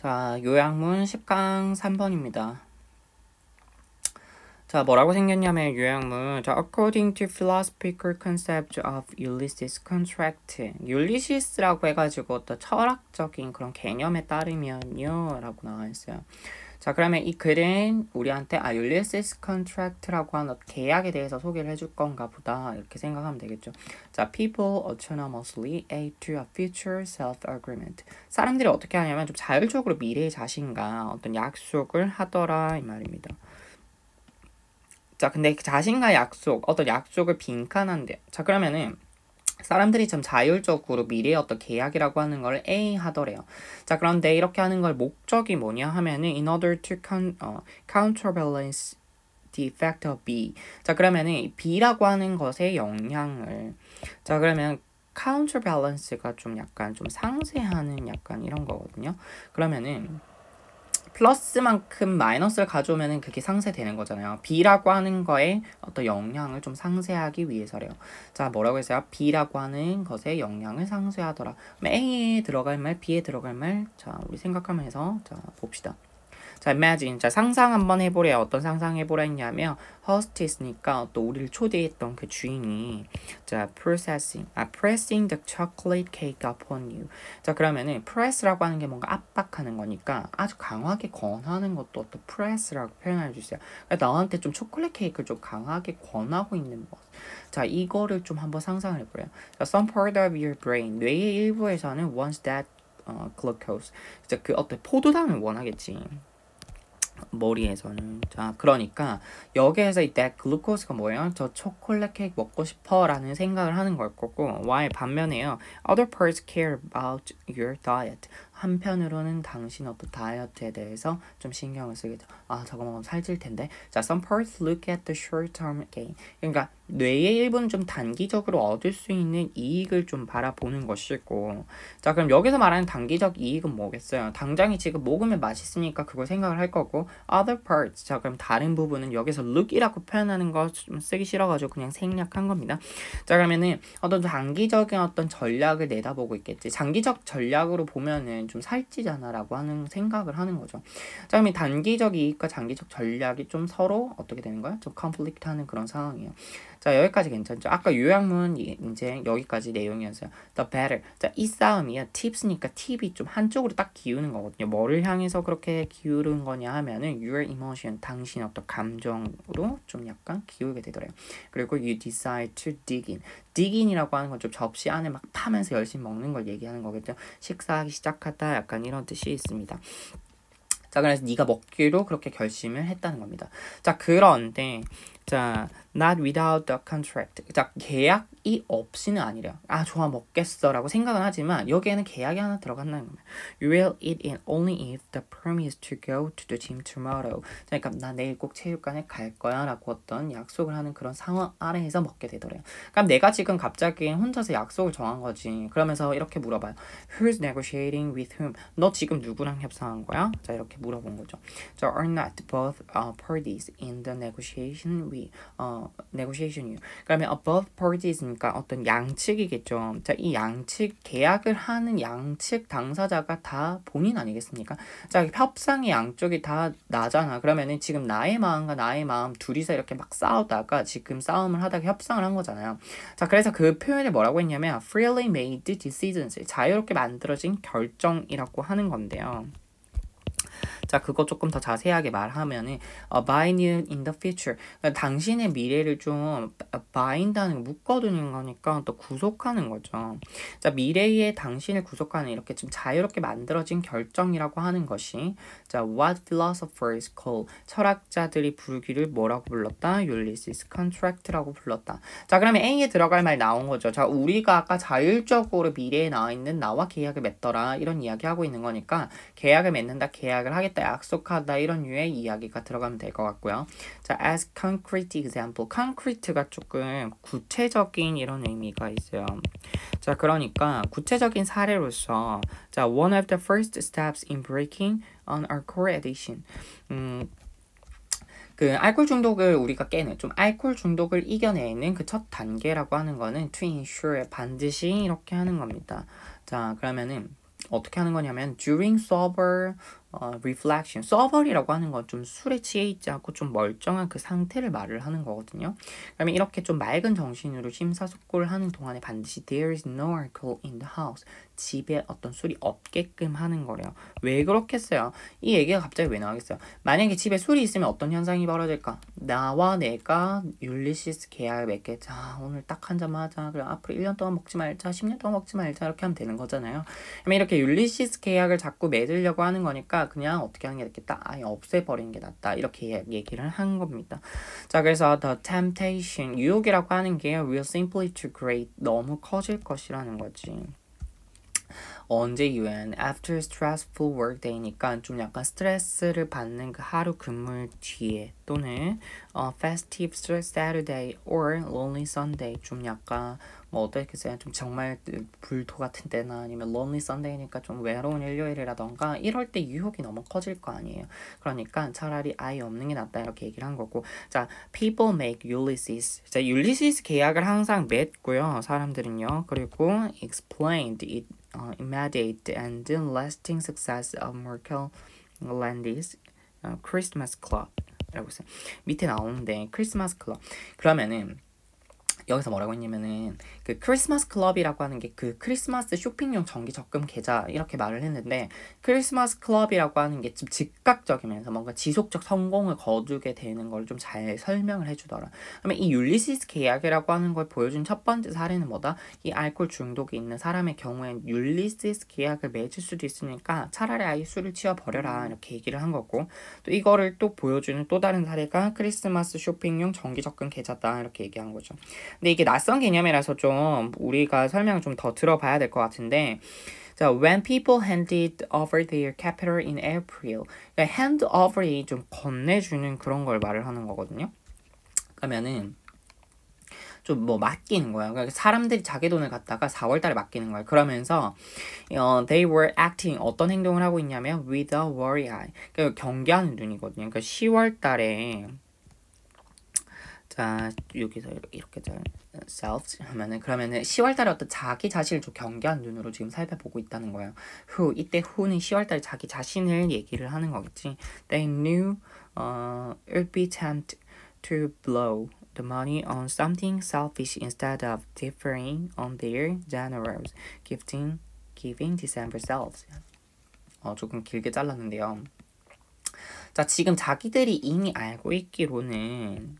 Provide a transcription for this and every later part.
자, 요약문 10강 3번입니다. 자, 뭐라고 생겼냐면 요약문. 자, according to philosophical concept of Ulysses contract. 율리시스라고 해가지고 어떤 철학적인 그런 개념에 따르면요 라고 나와 있어요. 자, 그러면 이 글은 우리한테 Ulysses contract라고 하는 계약에 대해서 소개를 해줄 건가 보다 이렇게 생각하면 되겠죠. 자, people autonomously aid to a future self-agreement. 사람들이 어떻게 하냐면 좀 자율적으로 미래의 자신과 어떤 약속을 하더라 이 말입니다. 자, 근데 그 자신과 약속, 어떤 약속을 빈칸한대요. 자, 그러면은 사람들이 좀 자율적으로 미래의 어떤 계약이라고 하는 걸 A 하더래요. 자, 그런데 이렇게 하는 걸 목적이 뭐냐 하면은 in order to counterbalance the effect of B. 자, 그러면은 B라고 하는 것의 영향을 자, 그러면 counterbalance가 좀 약간 좀 상쇄하는 약간 이런 거거든요. 그러면은 플러스만큼 마이너스를 가져오면은 그게 상쇄되는 거잖아요. B라고 하는 거에 어떤 영향을 좀 상쇄하기 위해서래요. 자, 뭐라고 했어요? B라고 하는 것에 영향을 상쇄하더라. A에 들어갈 말, B에 들어갈 말. 자, 우리 생각하면서 자, 봅시다. 자, imagine. 자, 상상 한번 해보래요. 어떤 상상 해보라 했냐면 hostess니까 또 우리를 초대했던 그 주인이 자, pressing the chocolate cake upon you. 자, 그러면은 press라고 하는 게 뭔가 압박하는 거니까 아주 강하게 권하는 것도 또 press라고 표현해 주세요. 그러니까 나한테 좀 초콜릿 케이크를 좀 강하게 권하고 있는 것. 자, 이거를 좀 한번 상상을 해보래요. 자, some part of your brain. 뇌의 일부에서는 wants that glucose. 자, 그 어떤 포도당을 원하겠지. 머리에서는. 자, 그러니까 여기에서 이 that glucose가 뭐예요? 저 초콜릿 케이크 먹고 싶어 라는 생각을 하는 걸 거고, while 반면에요 other parts care about your diet. 한편으로는 당신 어떤 다이어트에 대해서 좀 신경을 쓰게 돼. 아, 저거 먹으면 살찔 텐데. 자, some parts look at the short-term gain. 그러니까 뇌의 일부는 좀 단기적으로 얻을 수 있는 이익을 좀 바라보는 것이고, 자, 그럼 여기서 말하는 단기적 이익은 뭐겠어요? 당장에 지금 먹으면 맛있으니까 그걸 생각을 할 거고, other parts. 자, 그럼 다른 부분은 여기서 look이라고 표현하는 거 좀 쓰기 싫어가지고 그냥 생략한 겁니다. 자, 그러면은 어떤 단기적인 어떤 전략을 내다보고 있겠지. 장기적 전략으로 보면은 좀 살찌잖아 라고 하는 생각을 하는 거죠. 자, 그러면 단기적 이익과 장기적 전략이 좀 서로 어떻게 되는 거야? 좀 컨플릭트 하는 그런 상황이에요. 자, 여기까지 괜찮죠? 아까 요약문 이제 여기까지 내용이었어요. The better. 자, 이 싸움이야. tips니까 팁이 좀 한쪽으로 딱 기우는 거거든요. 뭐를 향해서 그렇게 기울은 거냐 하면은 your emotion, 당신의 어떤 감정으로 좀 약간 기울게 되더래요. 그리고 you decide to dig in. dig in이라고 하는 건 좀 접시 안에 막 파면서 열심히 먹는 걸 얘기하는 거겠죠. 식사하기 시작하다 약간 이런 뜻이 있습니다. 자, 그래서 네가 먹기로 그렇게 결심을 했다는 겁니다. 자, 그런데 자, not without the contract. 자, 계약이 없이는 아니래요. 아, 좋아, 먹겠어 라고 생각은 하지만 여기에는 계약이 하나 들어간다는 겁니다. You will eat it only if the promise to go to the gym tomorrow. 그러니까 나 내일 꼭 체육관에 갈 거야 라고 어떤 약속을 하는 그런 상황 아래에서 먹게 되더래요. 그럼 내가 지금 갑자기 혼자서 약속을 정한 거지. 그러면서 이렇게 물어봐요. Who's negotiating with whom? 너 지금 누구랑 협상한 거야? 자, 이렇게 물어본 거죠. So are not both parties in the negotiation negotiation. 그러면 both parties니까 어떤 양측이겠죠. 자, 이 양측 계약을 하는 양측 당사자가 다 본인 아니겠습니까? 자, 협상의 양쪽이 다 나잖아. 그러면은 지금 나의 마음과 나의 마음 둘이서 이렇게 막 싸우다가 지금 싸움을 하다가 협상을 한 거잖아요. 자, 그래서 그 표현을 뭐라고 했냐면 freely made decisions. 자유롭게 만들어진 결정이라고 하는 건데요. 자, 그거 조금 더 자세하게 말하면은 bind you in the future. 그러니까 당신의 미래를 좀 bind하는 묶어두는 거니까 또 구속하는 거죠. 자, 미래에 당신을 구속하는 이렇게 좀 자유롭게 만들어진 결정이라고 하는 것이 자, what philosophers call 철학자들이 부르기를 뭐라고 불렀다? Ulysses contract라고 불렀다. 자, 그러면 A에 들어갈 말 나온 거죠. 자, 우리가 아까 자율적으로 미래에 나와 있는 나와 계약을 맺더라 이런 이야기 하고 있는 거니까 계약을 맺는다, 계약을 하겠다, 약속하다 이런 류의 이야기가 들어가면 될 것 같고요. 자, as concrete example. concrete가 조금 구체적인 이런 의미가 있어요. 자, 그러니까 구체적인 사례로서 자, one of the first steps in breaking on our core addiction. 그 알코올 중독을 우리가 깨는 좀 알코올 중독을 이겨내는 그 첫 단계라고 하는 거는 to ensure 반드시 이렇게 하는 겁니다. 자, 그러면은 어떻게 하는 거냐면 during sober reflection. sober이라고 하는 건 좀 술에 취해 있지 않고 좀 멀쩡한 그 상태를 말을 하는 거거든요. 그러면 이렇게 좀 맑은 정신으로 심사숙고를 하는 동안에 반드시 there is no alcohol in the house. 집에 어떤 술이 없게끔 하는 거래요. 왜 그렇겠어요? 이 얘기가 갑자기 왜 나오겠어요? 만약에 집에 술이 있으면 어떤 현상이 벌어질까? 나와 내가 율리시스 계약을 맺게. 자, 오늘 딱 한 잔 하자. 그럼 앞으로 1년 동안 먹지 말자. 10년 동안 먹지 말자. 이렇게 하면 되는 거잖아요. 그러면 이렇게 율리시스 계약을 자꾸 맺으려고 하는 거니까 그냥 어떻게 하는 게 낫겠다. 아예 없애버리는 게 낫다. 이렇게 얘기를 한 겁니다. 자, 그래서 the temptation, 유혹이라고 하는 게 will simply too great, 너무 커질 것이라는 거지. 언제 이후엔 after stressful workday니까 좀 약간 스트레스를 받는 그 하루 근무 뒤에 또는 festive Saturday or lonely Sunday 좀 약간 뭐 어떻겠어요? 좀 정말 불토 같은 때나 아니면 lonely Sunday니까 좀 외로운 일요일이라던가 이럴 때 유혹이 너무 커질 거 아니에요. 그러니까 차라리 아예 없는 게 낫다 이렇게 얘기를 한 거고 자 people make Ulysses 자 율리시스 계약을 항상 맺고요 사람들은요 그리고 explained it immediate and lasting success of Merkel Landis Christmas Club 라고 있어요. 밑에 나오는데 크리스마스 클럽 그러면은 여기서 뭐라고 했냐면은 그 크리스마스 클럽이라고 하는 게 그 크리스마스 쇼핑용 정기 적금 계좌 이렇게 말을 했는데 크리스마스 클럽이라고 하는 게 좀 즉각적이면서 뭔가 지속적 성공을 거두게 되는 걸 좀 잘 설명을 해주더라. 그러면 이 율리시스 계약이라고 하는 걸 보여준 첫 번째 사례는 뭐다? 이 알코올 중독이 있는 사람의 경우엔 율리시스 계약을 맺을 수도 있으니까 차라리 아예 술을 치워버려라 이렇게 얘기를 한 거고 또 이거를 또 보여주는 또 다른 사례가 크리스마스 쇼핑용 정기 적금 계좌다 이렇게 얘기한 거죠. 근데 이게 낯선 개념이라서 좀 우리가 설명을 좀 더 들어봐야 될 것 같은데 자, when people handed over their capital in April 그러니까 hand over이 좀 건네주는 그런 걸 말을 하는 거거든요. 그러면은 좀 뭐 맡기는 거예요. 그러니까 사람들이 자기 돈을 갖다가 4월 달에 맡기는 거예요. 그러면서 they were acting 어떤 행동을 하고 있냐면 with a worry eye 그러니까 경계하는 눈이거든요. 그러니까 10월 달에 자 여기서 이렇게 selves 하면은 그러면은 10월달에 어떤 자기 자신을 좀 경계한 눈으로 지금 살펴보고 있다는 거예요. who 이때 who는 10월달에 자기 자신을 얘기를 하는 거겠지. They knew it would be tempted to blow the money on something selfish instead of differing on their generous giving December selves. 조금 길게 잘랐는데요. 자 지금 자기들이 이미 알고 있기로는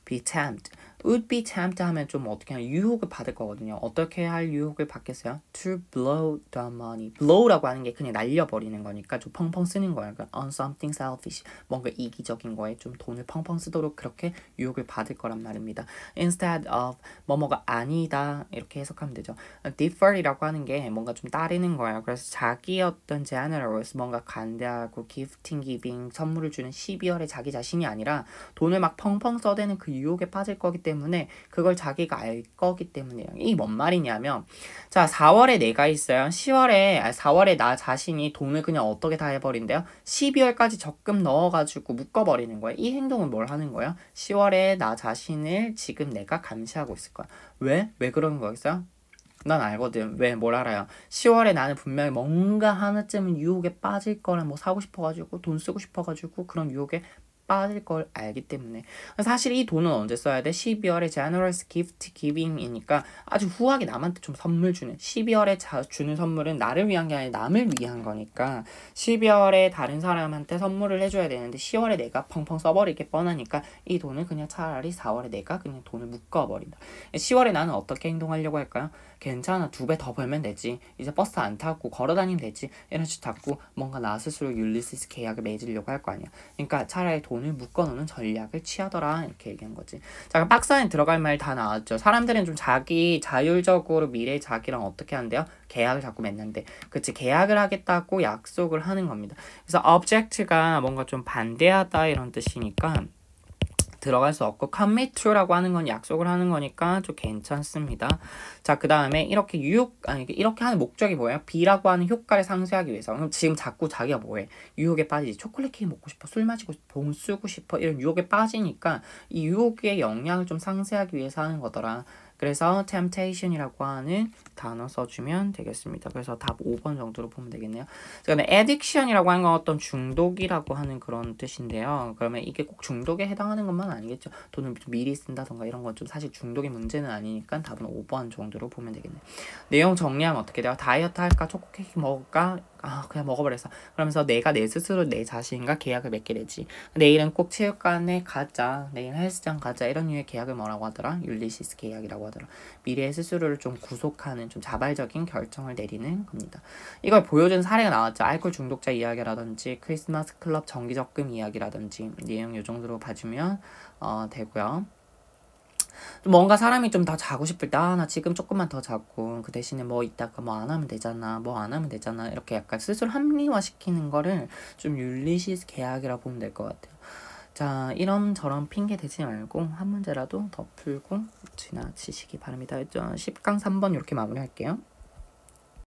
be tempted, would be tempted 하면 좀 어떻게 하면 유혹을 받을 거거든요. 어떻게 할 유혹을 받겠어요? To blow the money. blow라고 하는 게 그냥 날려버리는 거니까 좀 펑펑 쓰는 거예요. 그러니까 on something selfish. 뭔가 이기적인 거에 좀 돈을 펑펑 쓰도록 그렇게 유혹을 받을 거란 말입니다. Instead of 뭐뭐가 아니다 이렇게 해석하면 되죠. differ이라고 하는 게 뭔가 좀 따르는 거예요. 그래서 자기 어떤 generous 뭔가 관대하고 giving 선물을 주는 12월에 자기 자신이 아니라 돈을 막 펑펑 써대는 그 유혹에 빠질 거기 때문에 그걸 자기가 알 거기 때문에 이 뭔 말이냐면 자 4월에 내가 있어요. 4월에 나 자신이 돈을 그냥 어떻게 다 해버린대요. 12월까지 적금 넣어가지고 묶어버리는 거예요. 이 행동은 뭘 하는 거예요? 10월에 나 자신을 지금 내가 감시하고 있을 거야. 왜? 왜 그러는 거겠어요? 난 알거든. 왜? 뭘 알아요? 10월에 나는 분명히 뭔가 하나쯤은 유혹에 빠질 거라 뭐 사고 싶어가지고 돈 쓰고 싶어가지고 그런 유혹에 빠질 걸 알기 때문에 사실 이 돈은 언제 써야 돼? 12월에 generous gift giving이니까 아주 후하게 남한테 좀 선물 주는 12월에 주는 선물은 나를 위한 게 아니라 남을 위한 거니까 12월에 다른 사람한테 선물을 해줘야 되는데 10월에 내가 펑펑 써버리게 뻔하니까 이 돈을 그냥 차라리 4월에 내가 그냥 돈을 묶어버린다. 10월에 나는 어떻게 행동하려고 할까요? 괜찮아 2배 더 벌면 되지 이제 버스 안 타고 걸어다니면 되지 이런 식으로 자꾸 뭔가 나 스스로 율리시스 계약을 맺으려고 할 거 아니야. 그러니까 차라리 돈을 묶어놓는 전략을 취하더라 이렇게 얘기한 거지. 자 그럼 박스 안에 들어갈 말 다 나왔죠. 사람들은 좀 자기 자율적으로 미래 자기랑 어떻게 하는데요? 계약을 자꾸 맺는데 그치 계약을 하겠다고 약속을 하는 겁니다. 그래서 object가 뭔가 좀 반대하다 이런 뜻이니까 들어갈 수 없고 commit to라고 하는 건 약속을 하는 거니까 좀 괜찮습니다. 자, 그 다음에 이렇게 이렇게 하는 목적이 뭐예요? B라고 하는 효과를 상쇄하기 위해서. 그럼 지금 자꾸 자기가 뭐해? 유혹에 빠지지. 초콜릿 케이크 먹고 싶어, 술 마시고 싶어, 돈 쓰고 싶어 이런 유혹에 빠지니까 이 유혹의 영향을 좀 상쇄하기 위해서 하는 거더라. 그래서 temptation이라고 하는 단어 써주면 되겠습니다. 그래서 답 5번 정도로 보면 되겠네요. 그다음에 addiction이라고 하는 건 어떤 중독이라고 하는 그런 뜻인데요. 그러면 이게 꼭 중독에 해당하는 것만 아니겠죠. 돈을 좀 미리 쓴다던가 이런 건 좀 사실 중독의 문제는 아니니까 답은 5번 정도로 보면 되겠네요. 내용 정리하면 어떻게 돼요? 다이어트 할까? 초코 케이크 먹을까? 그냥 먹어버렸어. 그러면서 내가 내 스스로 내 자신과 계약을 맺게 되지. 내일은 꼭 체육관에 가자. 내일 헬스장 가자. 이런 류의 계약을 뭐라고 하더라? 율리시스 계약이라고 하더라. 미래의 스스로를 좀 구속하는 좀 자발적인 결정을 내리는 겁니다. 이걸 보여준 사례가 나왔죠. 알코올 중독자 이야기라든지 크리스마스 클럽 정기적금 이야기라든지 내용 요 정도로 봐주면 되고요. 뭔가 사람이 좀 더 자고 싶을 때 나 지금 조금만 더 자고 그 대신에 뭐 이따가 뭐 안 하면 되잖아 뭐 안 하면 되잖아 이렇게 약간 스스로 합리화시키는 거를 좀 율리시스 계약이라 보면 될 것 같아요. 자, 이런저런 핑계 대지 말고 한 문제라도 더 풀고 지나치시기 바랍니다. 10강 3번 이렇게 마무리할게요.